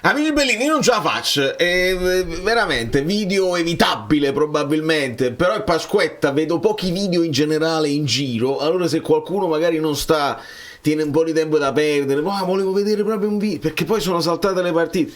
Amici bellini, io non ce la faccio, è veramente video evitabile probabilmente, però è Pasquetta, vedo pochi video in generale in giro, allora se qualcuno magari non sta, tiene un po' di tempo da perdere, ma volevo vedere proprio un video, perché poi sono saltate le partite.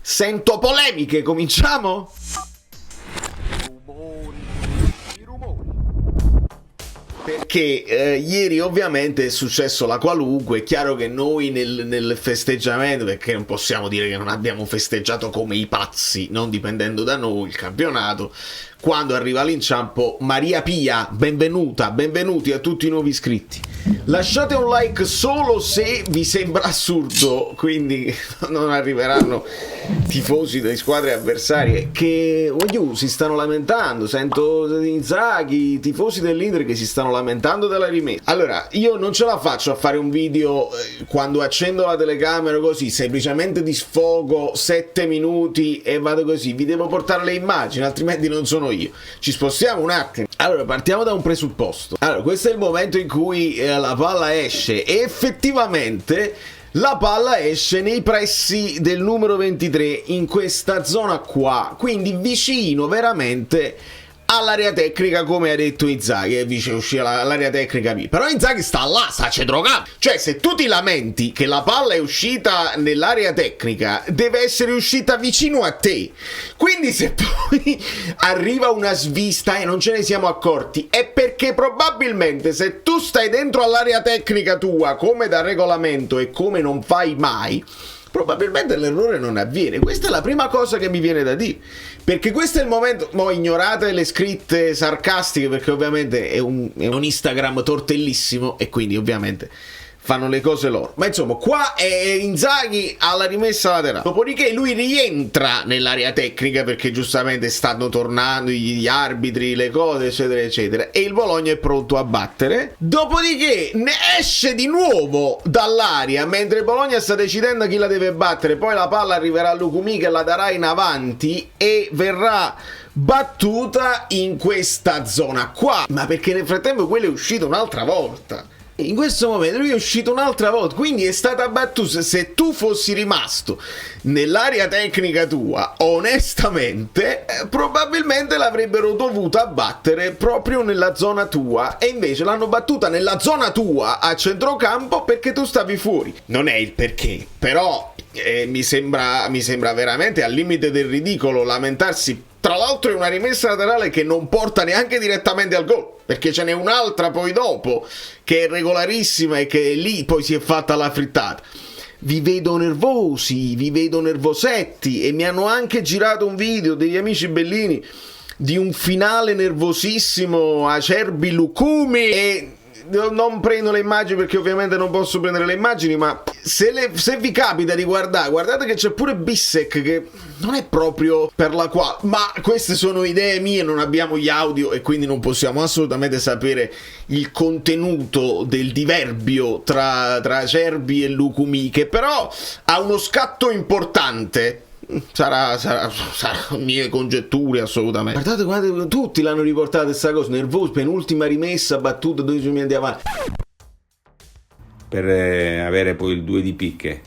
Sento polemiche, cominciamo? Perché ieri ovviamente è successo la qualunque, è chiaro che noi nel festeggiamento, perché non possiamo dire che non abbiamo festeggiato come i pazzi, non dipendendo da noi il campionato, quando arriva l'inciampo. Maria Pia, benvenuta, benvenuti a tutti i nuovi iscritti. Lasciate un like solo se vi sembra assurdo, quindi non arriveranno tifosi delle squadre avversarie che si stanno lamentando. Sento Inzaghi, tifosi dell'Inter che si stanno lamentando della rimessa. Allora, io non ce la faccio a fare un video quando accendo la telecamera così, semplicemente di sfogo 7 minuti e vado così. Vi devo portare le immagini, altrimenti non sono io. Ci spostiamo un attimo. Allora, partiamo da un presupposto. Allora, questo è il momento in cui la palla esce e effettivamente la palla esce nei pressi del numero 23, in questa zona qua, quindi vicino veramente all'area tecnica, come ha detto Inzaghi, è vicino all'area tecnica B. Però Inzaghi sta là, sta drogando. Cioè, se tu ti lamenti che la palla è uscita nell'area tecnica, deve essere uscita vicino a te. Quindi se poi arriva una svista e non ce ne siamo accorti, è perché probabilmente se tu stai dentro all'area tecnica tua, come da regolamento e come non fai mai, probabilmente l'errore non avviene. Questa è la prima cosa che mi viene da dire, perché questo è il momento. Mo ignorate le scritte sarcastiche, perché ovviamente è un Instagram tortellissimo e quindi ovviamente fanno le cose loro, ma insomma qua è Inzaghi alla rimessa laterale, dopodiché lui rientra nell'area tecnica perché giustamente stanno tornando gli arbitri, le cose eccetera eccetera, e il Bologna è pronto a battere. Dopodiché ne esce di nuovo dall'area mentre il Bologna sta decidendo chi la deve battere, poi la palla arriverà a Lucumí che la darà in avanti e verrà battuta in questa zona qua, ma perché nel frattempo quello è uscito un'altra volta. In questo momento lui è uscito un'altra volta, quindi è stata battuta. Se tu fossi rimasto nell'area tecnica tua, onestamente, probabilmente l'avrebbero dovuta battere proprio nella zona tua, e invece l'hanno battuta nella zona tua a centrocampo perché tu stavi fuori. Non è il perché, però mi sembra veramente al limite del ridicolo lamentarsi. Tra l'altro è una rimessa laterale che non porta neanche direttamente al gol, perché ce n'è un'altra poi dopo che è regolarissima e che lì poi si è fatta la frittata. Vi vedo nervosi, vi vedo nervosetti, e mi hanno anche girato un video degli amici bellini di un finale nervosissimo Acerbi Lucumí, e non prendo le immagini perché ovviamente non posso prendere le immagini, ma se vi capita di guardate che c'è pure Bissek che non è proprio per la quale, ma queste sono idee mie, non abbiamo gli audio e quindi non possiamo assolutamente sapere il contenuto del diverbio tra Acerbi e Lucumí, che però ha uno scatto importante. Sarà mie congetture assolutamente. Guardate, tutti l'hanno riportata questa cosa, nervoso, penultima rimessa, battuta 12 minuti avanti. Per avere poi il 2 di picche,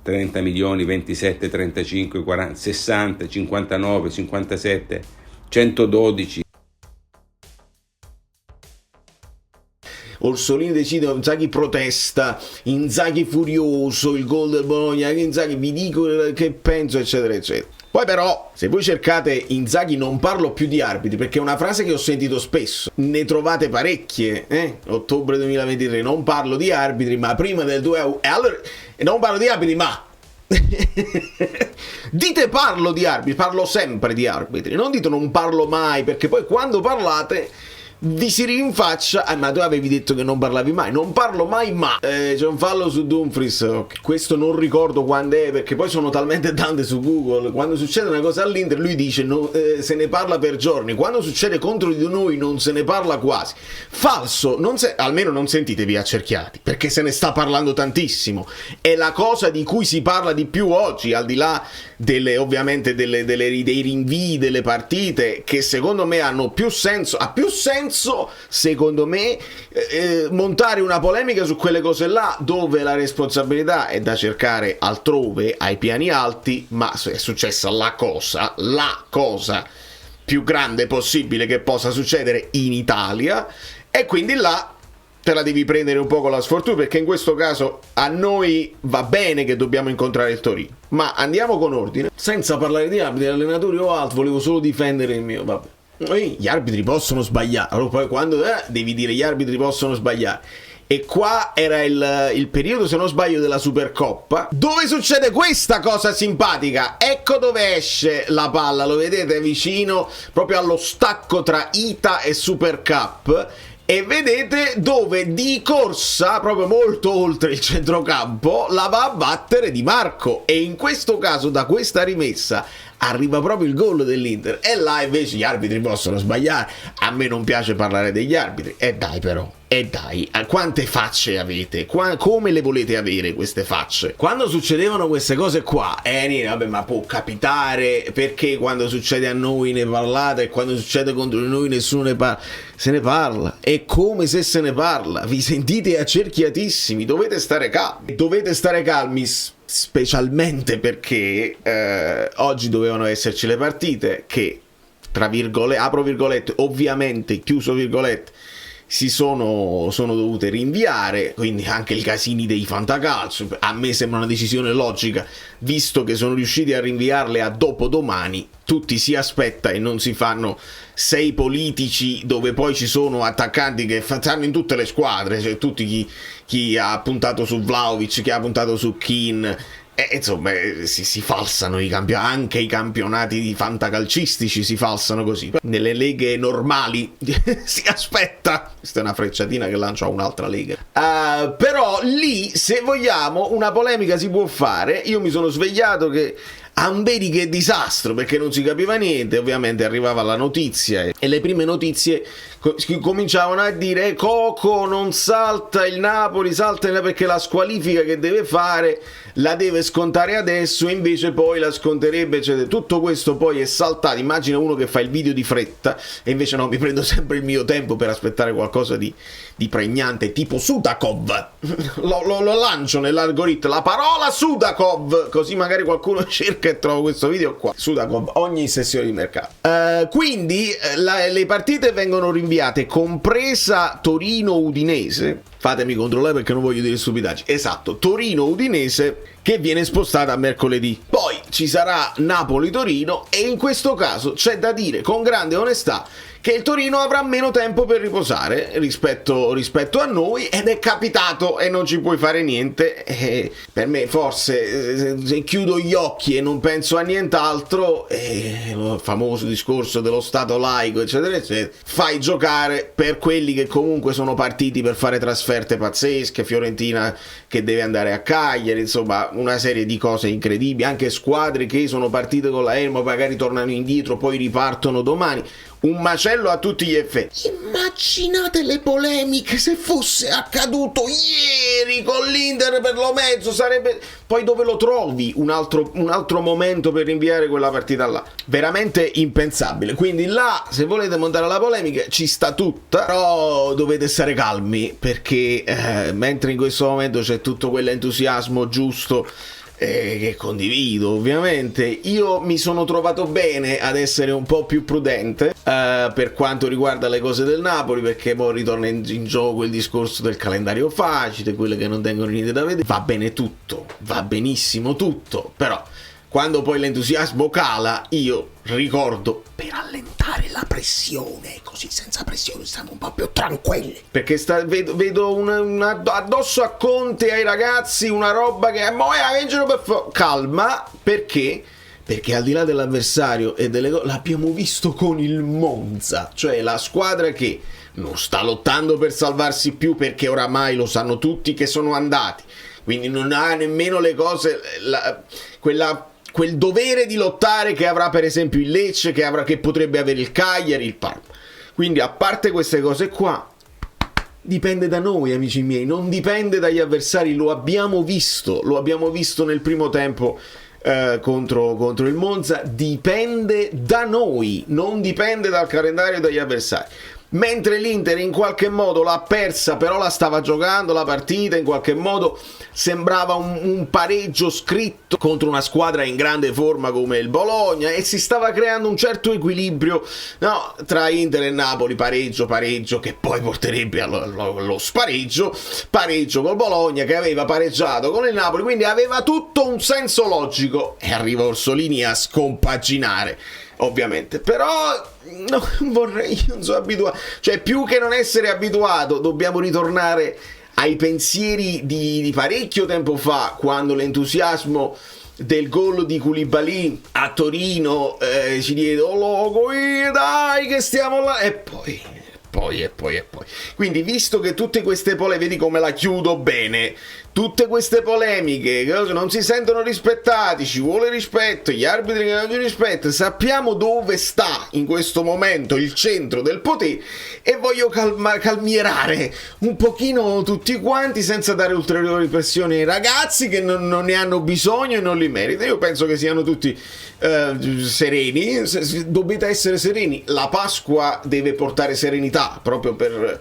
30 milioni, 27, 35, 40, 60, 59, 57, 112. Orsolini decide, Inzaghi protesta, Inzaghi furioso, il gol del Bologna, Inzaghi vi dico che penso eccetera eccetera. Poi però, se voi cercate Inzaghi non parlo più di arbitri, perché è una frase che ho sentito spesso, ne trovate parecchie, ottobre 2023, non parlo di arbitri, ma prima del 2-1, e allora non parlo di arbitri, ma dite parlo di arbitri, parlo sempre di arbitri, non dite non parlo mai, perché poi quando parlate vi si rinfaccia, ma tu avevi detto che non parlavi mai. Non parlo mai, ma c'è un fallo su Dumfries, okay. Questo non ricordo quando è, perché poi sono talmente tante su Google. Quando succede una cosa all'Inter lui dice se ne parla per giorni, quando succede contro di noi non se ne parla quasi. Falso, almeno non sentitevi accerchiati, perché se ne sta parlando tantissimo. È la cosa di cui si parla di più oggi, al di là ovviamente dei rinvii delle partite, che secondo me hanno più senso, ha più senso senso, secondo me, montare una polemica su quelle cose là, dove la responsabilità è da cercare altrove, ai piani alti, ma è successa la cosa più grande possibile che possa succedere in Italia, e quindi là te la devi prendere un po' con la sfortuna, perché in questo caso a noi va bene che dobbiamo incontrare il Torino, ma andiamo con ordine, senza parlare di arbitri, allenatori o altro. Volevo solo difendere il mio, vabbè. Gli arbitri possono sbagliare, allora poi quando devi dire gli arbitri possono sbagliare. E qua era il periodo, se non sbaglio, della Supercoppa, dove succede questa cosa simpatica. Ecco dove esce la palla, lo vedete vicino proprio allo stacco tra Ita e Super Cup, e vedete dove di corsa, proprio molto oltre il centrocampo, la va a battere Di Marco, e in questo caso da questa rimessa arriva proprio il gol dell'Inter. E là invece gli arbitri possono sbagliare. A me non piace parlare degli arbitri, e dai però, e dai, quante facce avete? Come le volete avere queste facce? Quando succedevano queste cose qua, vabbè, ma può capitare, perché quando succede a noi ne parlate e quando succede contro noi nessuno se ne parla? È come se se ne parla, vi sentite accerchiatissimi, dovete stare calmi, specialmente perché oggi dovevano esserci le partite che, tra virgolette, apro virgolette, ovviamente chiuso virgolette, si sono dovute rinviare, quindi anche i casini dei fantacalcio. A me sembra una decisione logica, visto che sono riusciti a rinviarle a dopodomani. Tutti si aspetta e non si fanno 6 politici dove poi ci sono attaccanti che fanno in tutte le squadre, cioè tutti chi ha puntato su Vlahovic, chi ha puntato su Keane. Insomma, si falsano i campionati, anche i campionati di fantacalcistici si falsano così. Nelle leghe normali si aspetta, questa è una frecciatina che lancia un'altra lega, però lì, se vogliamo, una polemica si può fare. Io mi sono svegliato che Amberi, che disastro, perché non si capiva niente. Ovviamente arrivava la notizia e le prime notizie cominciavano a dire Coco non salta il Napoli, perché la squalifica che deve fare la deve scontare adesso, e invece poi la sconterebbe, eccetera. Tutto questo poi è saltato. Immagina uno che fa il video di fretta, e invece no, mi prendo sempre il mio tempo per aspettare qualcosa di pregnante, tipo Sudakov. lo lancio nell'algoritmo, la parola Sudakov, così magari qualcuno cerca e trova questo video qua. Sudakov ogni sessione di mercato. Quindi le partite vengono rinviate, compresa Torino-Udinese. Fatemi controllare perché non voglio dire stupidaggini. Esatto, Torino-Udinese, che viene spostata a mercoledì. Poi ci sarà Napoli-Torino, e in questo caso c'è da dire con grande onestà che il Torino avrà meno tempo per riposare rispetto a noi, ed è capitato e non ci puoi fare niente. Per me forse, se chiudo gli occhi e non penso a nient'altro, il famoso discorso dello Stato laico, eccetera eccetera, fai giocare per quelli che comunque sono partiti per fare trasferte pazzesche, Fiorentina che deve andare a Cagliari, insomma una serie di cose incredibili, anche squadre che sono partite con la Elmo, magari tornano indietro, poi ripartono domani. Un macello a tutti gli effetti. Immaginate le polemiche se fosse accaduto ieri con l'Inter per lo mezzo, sarebbe... Poi dove lo trovi un altro momento per rinviare quella partita là? Veramente impensabile. Quindi là, se volete montare la polemica, ci sta tutta, però dovete stare calmi, perché mentre in questo momento c'è tutto quell'entusiasmo giusto, che condivido ovviamente, io mi sono trovato bene ad essere un po' più prudente per quanto riguarda le cose del Napoli, perché poi ritorna in gioco il discorso del calendario facile, quelle che non tengono niente da vedere. Va bene tutto, va benissimo tutto, però quando poi l'entusiasmo cala, io ricordo, per allentare la pressione, così senza pressione stiamo un po' più tranquilli, perché vedo addosso a Conte, ai ragazzi, una roba che calma, perché al di là dell'avversario e delle cose, l'abbiamo visto con il Monza, cioè la squadra che non sta lottando per salvarsi più, perché oramai lo sanno tutti che sono andati, quindi non ha nemmeno le cose, quel dovere di lottare che avrà per esempio il Lecce, che potrebbe avere il Cagliari, il Parma. Quindi, a parte queste cose qua, dipende da noi, amici miei, non dipende dagli avversari. Lo abbiamo visto nel primo tempo contro il Monza. Dipende da noi, non dipende dal calendario e dagli avversari. mentre l'Inter in qualche modo l'ha persa, però la stava giocando la partita, in qualche modo sembrava un pareggio scritto contro una squadra in grande forma come il Bologna, e si stava creando un certo equilibrio, no, tra Inter e Napoli, pareggio, che poi porterebbe allo spareggio, pareggio col Bologna che aveva pareggiato con il Napoli, quindi aveva tutto un senso logico, e arriva Orsolini a scompaginare, ovviamente. Però no, io non sono abituato, cioè più che non essere abituato dobbiamo ritornare ai pensieri di parecchio tempo fa, quando l'entusiasmo del gol di Koulibaly a Torino ci diede "oh loco, dai che stiamo là", e poi. Quindi, visto che tutte queste polemiche, vedi come la chiudo bene, tutte queste polemiche non si sentono rispettati, ci vuole rispetto, gli arbitri che non ci rispettano, sappiamo dove sta in questo momento il centro del potere, e voglio calmierare un pochino tutti quanti senza dare ulteriori pressioni ai ragazzi che non ne hanno bisogno e non li meritano. Io penso che siano tutti sereni, dovete essere sereni, la Pasqua deve portare serenità proprio per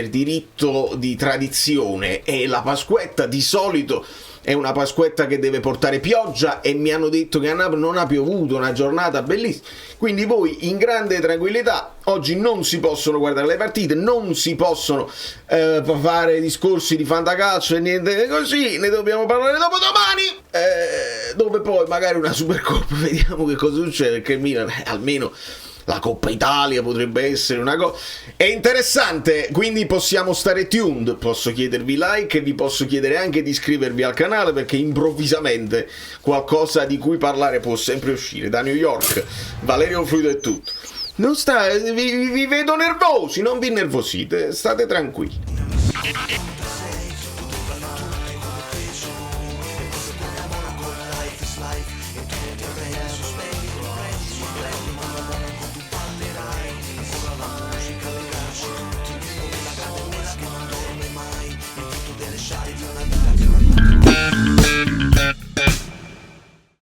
diritto di tradizione, e la Pasquetta di solito è una Pasquetta che deve portare pioggia, e mi hanno detto che a Napoli non ha piovuto, una giornata bellissima, quindi voi in grande tranquillità. Oggi non si possono guardare le partite, non si possono fare discorsi di fantacalcio e niente così, ne dobbiamo parlare dopo domani, dove poi magari una Supercoppa, vediamo che cosa succede, perché il Milan almeno la Coppa Italia potrebbe essere una cosa. È interessante, quindi possiamo stare tuned, posso chiedervi like e vi posso chiedere anche di iscrivervi al canale, perché improvvisamente qualcosa di cui parlare può sempre uscire. Da New York, Valerio Fluido è tutto. Vi vedo nervosi, non vi innervosite, state tranquilli.